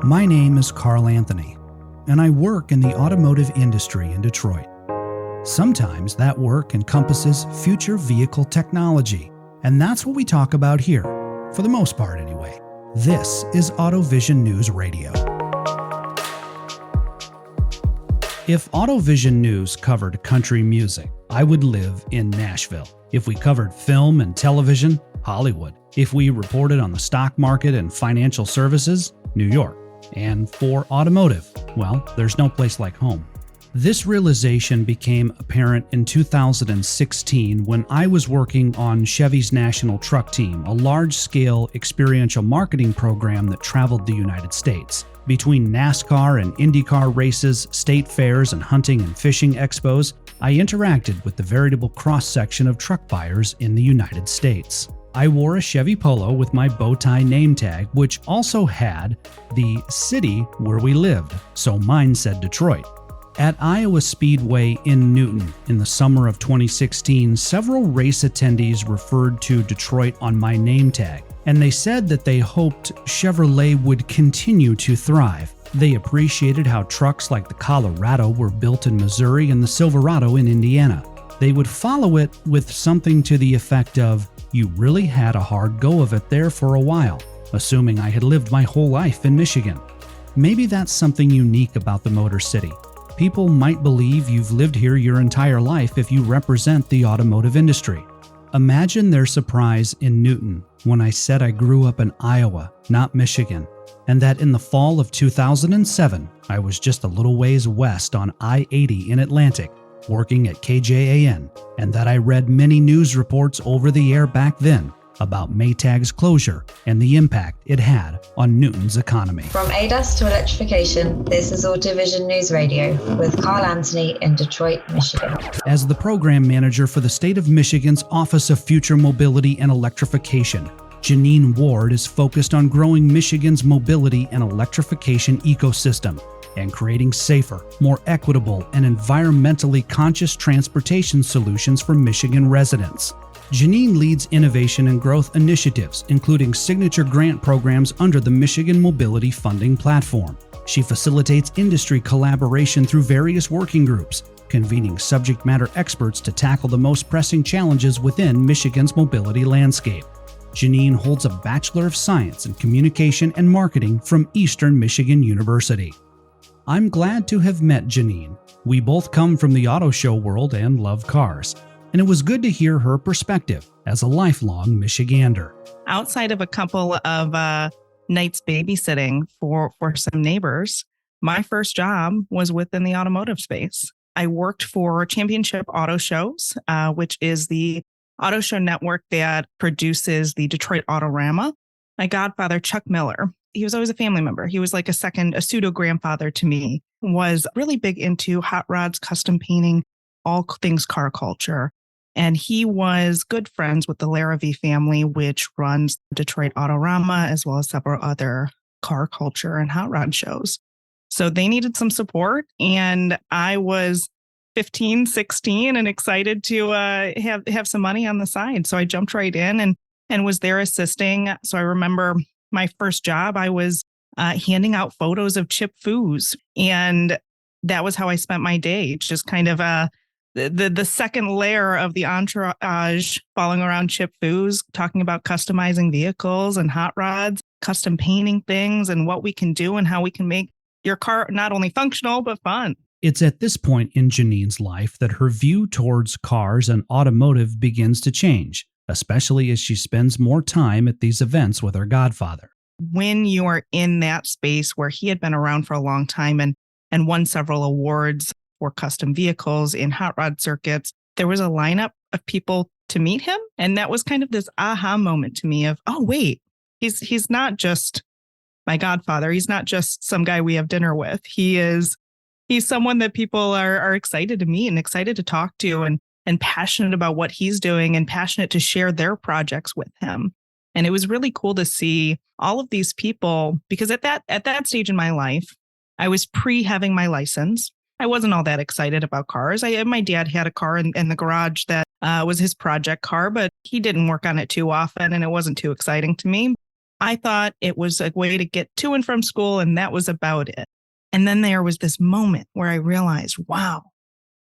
My name is Carl Anthony, and I work in the automotive industry in Detroit. Sometimes that work encompasses future vehicle technology, and that's what we talk about here, for the most part anyway. This is AutoVision News Radio. If AutoVision News covered country music, I would live in Nashville. If we covered film and television, Hollywood. If we reported on the stock market and financial services, New York. And for automotive, well, there's no place like home. This realization became apparent in 2016 when I was working on Chevy's National Truck Team, a large-scale experiential marketing program that traveled the United States. Between NASCAR and IndyCar races, state fairs, and hunting and fishing expos, I interacted with the veritable cross-section of truck buyers in the United States. I wore a Chevy Polo with my bow tie name tag, which also had the city where we lived, so mine said Detroit. At Iowa Speedway in Newton in the summer of 2016, several race attendees referred to Detroit on my name tag, and they said that they hoped Chevrolet would continue to thrive. They appreciated how trucks like the Colorado were built in Missouri and the Silverado in Indiana. They would follow it with something to the effect of, "You really had a hard go of it there for a while," assuming I had lived my whole life in Michigan. Maybe that's something unique about the Motor City. People might believe you've lived here your entire life if you represent the automotive industry. Imagine their surprise in Newton when I said I grew up in Iowa, not Michigan, and that in the fall of 2007, I was just a little ways west on I-80 in Atlantic, working at KJAN, and that I read many news reports over the air back then about Maytag's closure and the impact it had on Newton's economy. From ADAS to electrification, this is AutoVision News Radio with Carl Anthony in Detroit, Michigan. As the program manager for the state of Michigan's Office of Future Mobility and Electrification, Janine Ward is focused on growing Michigan's mobility and electrification ecosystem and creating safer, more equitable, and environmentally conscious transportation solutions for Michigan residents. Janine leads innovation and growth initiatives, including signature grant programs under the Michigan Mobility Funding Platform. She facilitates industry collaboration through various working groups, convening subject matter experts to tackle the most pressing challenges within Michigan's mobility landscape. Janine holds a Bachelor of Science in Communication and Marketing from Eastern Michigan University. I'm glad to have met Janine. We both come from the auto show world and love cars, and it was good to hear her perspective as a lifelong Michigander. Outside of a couple of nights babysitting for some neighbors, my first job was within the automotive space. I worked for Championship Auto Shows, which is the auto show network that produces the Detroit Autorama. My godfather, Chuck Miller, he was always a family member. He was like a pseudo grandfather to me, was really big into hot rods, custom painting, all things car culture. And he was good friends with the Larrivee family, which runs Detroit Autorama, as well as several other car culture and hot rod shows. So they needed some support. And I was 15, 16 and excited to have some money on the side. So I jumped right in and was there assisting. So I remember my first job, I was handing out photos of Chip Foos. And that was how I spent my day, just kind of the second layer of the entourage following around Chip Foos, talking about customizing vehicles and hot rods, custom painting things and what we can do and how we can make your car not only functional, but fun. It's at this point in Janine's life that her view towards cars and automotive begins to change, especially as she spends more time at these events with her godfather. When you are in that space where he had been around for a long time and won several awards for custom vehicles in hot rod circuits, there was a lineup of people to meet him. And that was kind of this aha moment to me of, oh, wait, he's not just my godfather. He's not just some guy we have dinner with. He's someone that people are excited to meet and excited to talk to and passionate about what he's doing and passionate to share their projects with him. And it was really cool to see all of these people, because at that stage in my life, I was having my license. I wasn't all that excited about cars. My dad had a car in the garage that was his project car, but he didn't work on it too often and it wasn't too exciting to me. I thought it was a way to get to and from school, and that was about it. And then there was this moment where I realized, wow,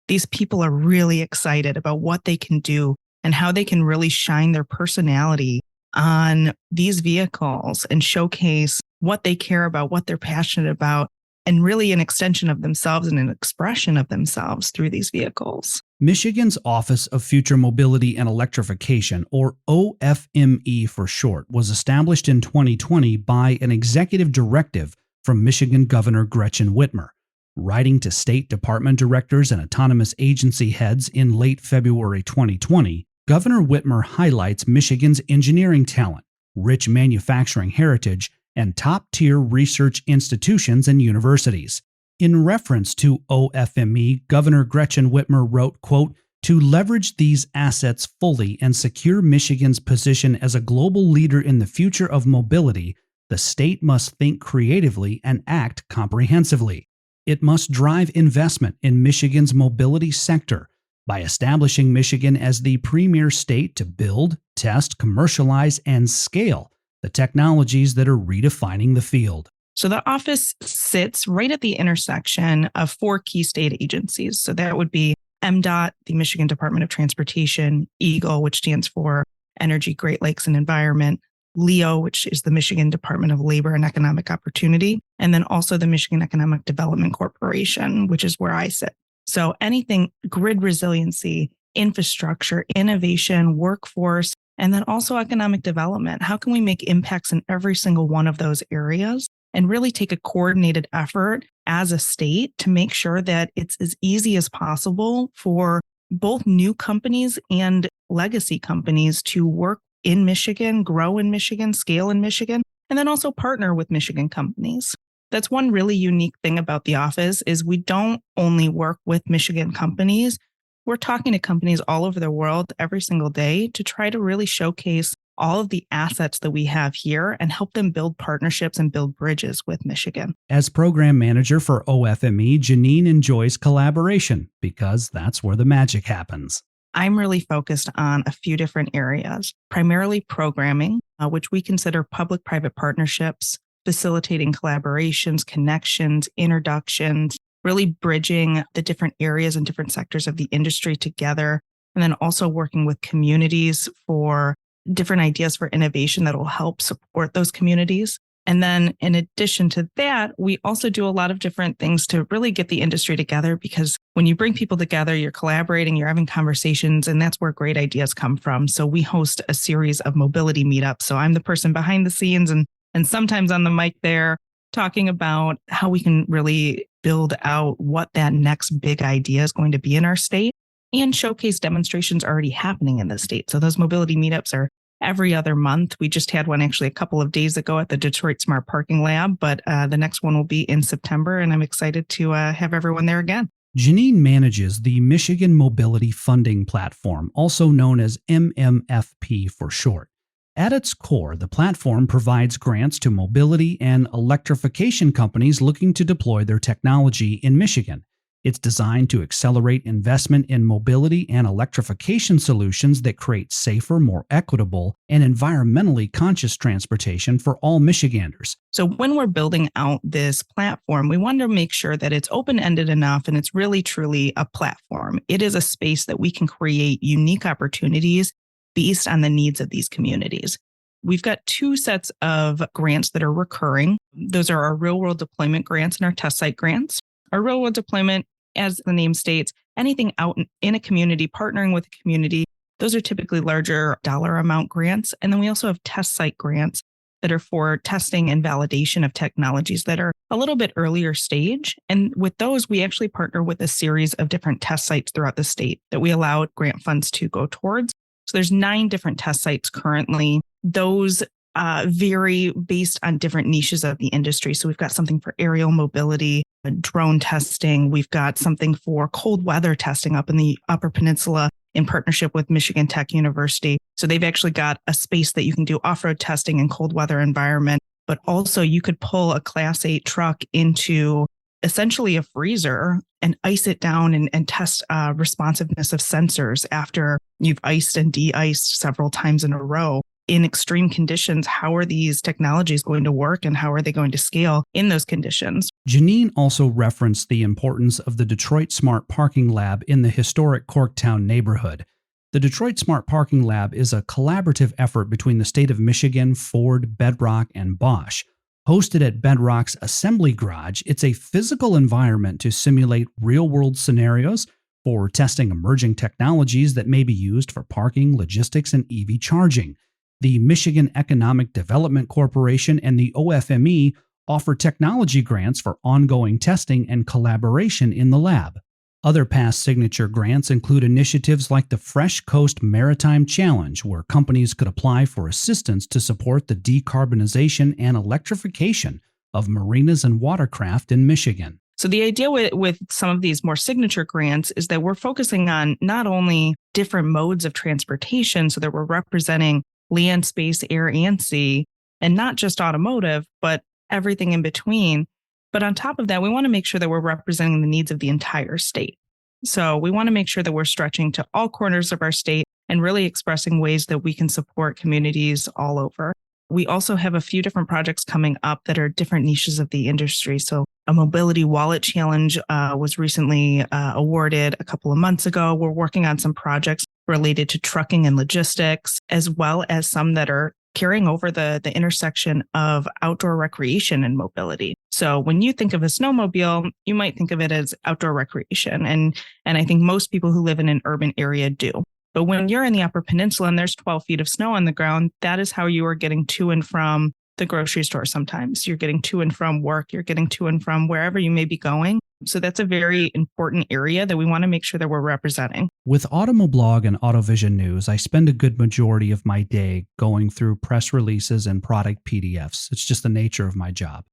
these people are really excited about what they can do and how they can really shine their personality on these vehicles and showcase what they care about, what they're passionate about, and really an extension of themselves and an expression of themselves through these vehicles. Michigan's Office of Future Mobility and Electrification, or OFME for short, was established in 2020 by an executive directive from Michigan Governor Gretchen Whitmer. Writing to state department directors and autonomous agency heads in late February 2020, Governor Whitmer highlights Michigan's engineering talent, rich manufacturing heritage, and top-tier research institutions and universities. In reference to OFME, Governor Gretchen Whitmer wrote, quote, "To leverage these assets fully and secure Michigan's position as a global leader in the future of mobility, the state must think creatively and act comprehensively. It must drive investment in Michigan's mobility sector by establishing Michigan as the premier state to build, test, commercialize, and scale the technologies that are redefining the field." So the office sits right at the intersection of 4 key state agencies. So that would be MDOT, the Michigan Department of Transportation, EGLE, which stands for Energy, Great Lakes, and Environment, LEO, which is the Michigan Department of Labor and Economic Opportunity, and then also the Michigan Economic Development Corporation, which is where I sit. So anything grid resiliency, infrastructure, innovation, workforce, and then also economic development. How can we make impacts in every single one of those areas and really take a coordinated effort as a state to make sure that it's as easy as possible for both new companies and legacy companies to work in Michigan, grow in Michigan, scale in Michigan, and then also partner with Michigan companies. That's one really unique thing about the office is we don't only work with Michigan companies. We're talking to companies all over the world every single day to try to really showcase all of the assets that we have here and help them build partnerships and build bridges with Michigan. As program manager for OFME, Janine enjoys collaboration because that's where the magic happens. I'm really focused on a few different areas, primarily programming, which we consider public-private partnerships, facilitating collaborations, connections, introductions, really bridging the different areas and different sectors of the industry together, and then also working with communities for different ideas for innovation that will help support those communities. And then in addition to that, we also do a lot of different things to really get the industry together, because when you bring people together, you're collaborating, you're having conversations, and that's where great ideas come from. So we host a series of mobility meetups. So I'm the person behind the scenes and sometimes on the mic there talking about how we can really build out what that next big idea is going to be in our state and showcase demonstrations already happening in the state. So those mobility meetups are every other month. We just had one actually a couple of days ago at the Detroit Smart Parking Lab, but the next one will be in September, and I'm excited to have everyone there again. Janine manages the Michigan Mobility Funding Platform, also known as MMFP for short. At its core, the platform provides grants to mobility and electrification companies looking to deploy their technology in Michigan. It's designed to accelerate investment in mobility and electrification solutions that create safer, more equitable, and environmentally conscious transportation for all Michiganders. So when we're building out this platform, we want to make sure that it's open-ended enough and it's really, truly a platform. It is a space that we can create unique opportunities based on the needs of these communities. We've got 2 sets of grants that are recurring. Those are our real-world deployment grants and our test site grants. Our real-world deployment, as the name states, anything out in a community, partnering with a community, those are typically larger dollar amount grants. And then we also have test site grants that are for testing and validation of technologies that are a little bit earlier stage. And with those, we actually partner with a series of different test sites throughout the state that we allow grant funds to go towards. So there's 9 different test sites currently. Those vary based on different niches of the industry. So we've got something for aerial mobility, drone testing. We've got something for cold weather testing up in the Upper Peninsula in partnership with Michigan Tech University. So they've actually got a space that you can do off-road testing in cold weather environment, but also you could pull a Class 8 truck into essentially a freezer and ice it down and test responsiveness of sensors after you've iced and de-iced several times in a row. in extreme conditions, how are these technologies going to work and how are they going to scale in those conditions? Janine also referenced the importance of the Detroit Smart Parking Lab in the historic Corktown neighborhood. The Detroit Smart Parking Lab is a collaborative effort between the state of Michigan, Ford, Bedrock, and Bosch. Hosted at Bedrock's Assembly Garage, it's a physical environment to simulate real-world scenarios for testing emerging technologies that may be used for parking, logistics, and EV charging. The Michigan Economic Development Corporation and the OFME offer technology grants for ongoing testing and collaboration in the lab. Other past signature grants include initiatives like the Fresh Coast Maritime Challenge, where companies could apply for assistance to support the decarbonization and electrification of marinas and watercraft in Michigan. So the idea with some of these more signature grants is that we're focusing on not only different modes of transportation, so that we're representing land, space, air, and sea, and not just automotive, but everything in between. But on top of that, we want to make sure that we're representing the needs of the entire state. So we want to make sure that we're stretching to all corners of our state and really expressing ways that we can support communities all over. We also have a few different projects coming up that are different niches of the industry. So a mobility wallet challenge was recently awarded a couple of months ago. We're working on some projects related to trucking and logistics, as well as some that are carrying over the intersection of outdoor recreation and mobility. So when you think of a snowmobile, you might think of it as outdoor recreation. And I think most people who live in an urban area do. But when you're in the Upper Peninsula and there's 12 feet of snow on the ground, that is how you are getting to and from the grocery store sometimes. You're getting to and from work. You're getting to and from wherever you may be going. So that's a very important area that we want to make sure that we're representing. With Automoblog and AutoVision News, I spend a good majority of my day going through press releases and product PDFs. It's just the nature of my job.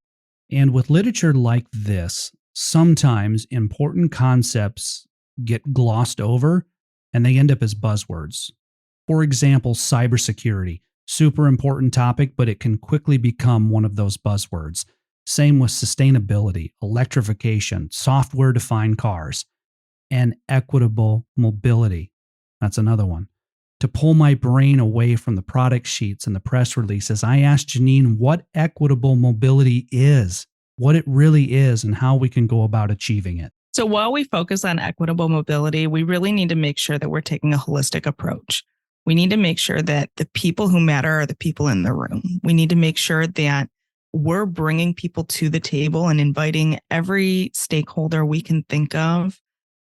And with literature like this, sometimes important concepts get glossed over and they end up as buzzwords. For example, cybersecurity. Super important topic, but it can quickly become one of those buzzwords. Same with sustainability, electrification, software-defined cars, and equitable mobility. That's another one. To pull my brain away from the product sheets and the press releases, I asked Janine what equitable mobility is, what it really is, and how we can go about achieving it. So while we focus on equitable mobility, we really need to make sure that we're taking a holistic approach. We need to make sure that the people who matter are the people in the room. We need to make sure that we're bringing people to the table and inviting every stakeholder we can think of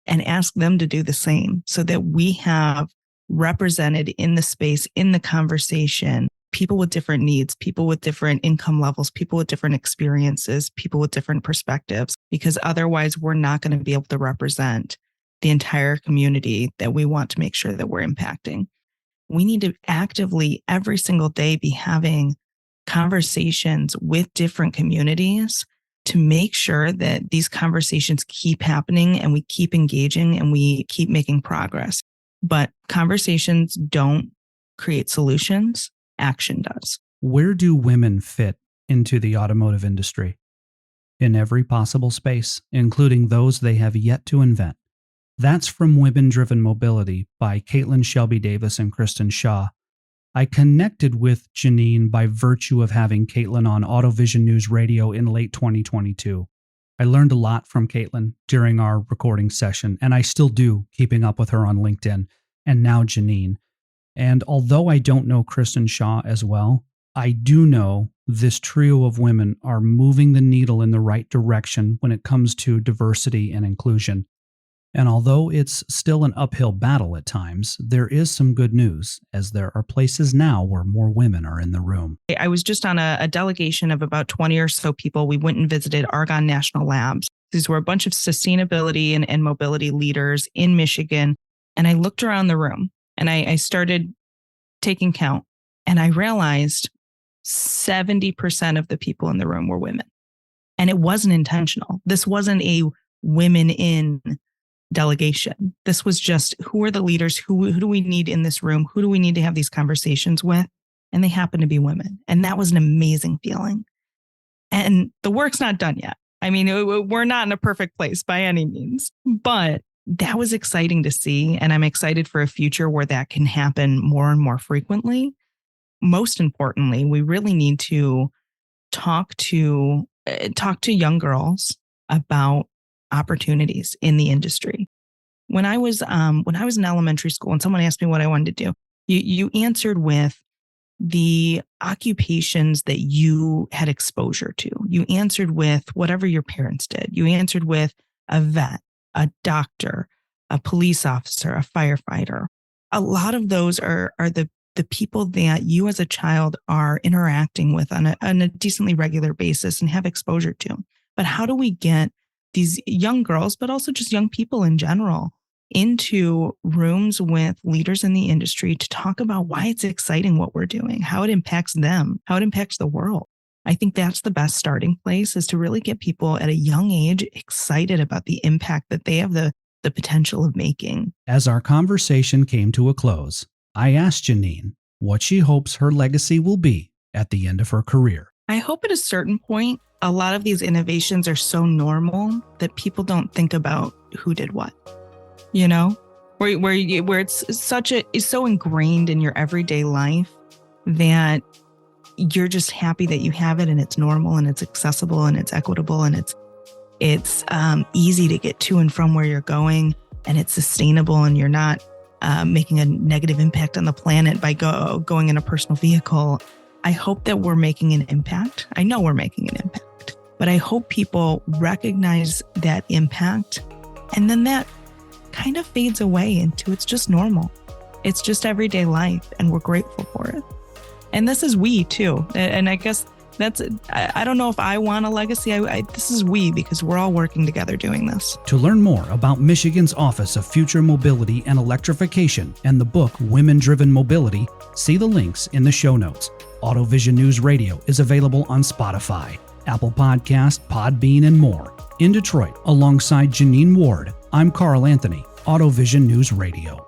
and ask them to do the same so that we have represented in the space, in the conversation, people with different needs, people with different income levels, people with different experiences, people with different perspectives, because otherwise we're not going to be able to represent the entire community that we want to make sure that we're impacting. We need to actively every single day be having conversations with different communities to make sure that these conversations keep happening and we keep engaging and we keep making progress. But conversations don't create solutions. Action does. Where do women fit into the automotive industry? In every possible space, including those they have yet to invent. That's from Women Driven Mobility by Caitlin Shelby Davis and Kristen Shaw. I connected with Janine by virtue of having Caitlin on AutoVision News Radio in late 2022. I learned a lot from Caitlin during our recording session, and I still do, keeping up with her on LinkedIn, and now Janine. And although I don't know Kristen Shaw as well, I do know this trio of women are moving the needle in the right direction when it comes to diversity and inclusion. And although it's still an uphill battle at times, there is some good news, as there are places now where more women are in the room. I was just on a delegation of about 20 or so people. We went and visited Argonne National Labs. These were a bunch of sustainability and mobility leaders in Michigan. And I looked around the room and I started taking count. And I realized 70% of the people in the room were women. And it wasn't intentional. This wasn't a women in delegation. This was just, who are the leaders? Who do we need in this room? Who do we need to have these conversations with? And they happen to be women. And that was an amazing feeling. And the work's not done yet. I mean, we're not in a perfect place by any means, but that was exciting to see. And I'm excited for a future where that can happen more and more frequently. most importantly, we really need to talk to young girls about opportunities in the industry. When I was in elementary school and someone asked me what I wanted to do, you answered with the occupations that you had exposure to. You answered with whatever your parents did. You answered with a vet, a doctor, a police officer, a firefighter. A lot of those are the people that you as a child are interacting with on a decently regular basis and have exposure to. But how do we get these young girls, but also just young people in general, into rooms with leaders in the industry to talk about why it's exciting what we're doing, how it impacts them, how it impacts the world? I think that's the best starting place, is to really get people at a young age excited about the impact that they have the potential of making. As our conversation came to a close, I asked Janine what she hopes her legacy will be at the end of her career. I hope at a certain point, a lot of these innovations are so normal that people don't think about who did what. You know, where it's so ingrained in your everyday life that you're just happy that you have it, and it's normal and it's accessible and it's equitable and it's easy to get to and from where you're going, and it's sustainable, and you're not making a negative impact on the planet by going in a personal vehicle. I hope that we're making an impact. I know we're making an impact, but I hope people recognize that impact, and then that kind of fades away into it's just normal. It's just everyday life, and we're grateful for it. And this is we too. And I guess I don't know if I want a legacy. This is we, because we're all working together doing this. To learn more about Michigan's Office of Future Mobility and Electrification and the book Women-Driven Mobility, see the links in the show notes. AutoVision News Radio is available on Spotify, Apple Podcast, Podbean, and more. In Detroit, alongside Janine Ward, I'm Carl Anthony, AutoVision News Radio.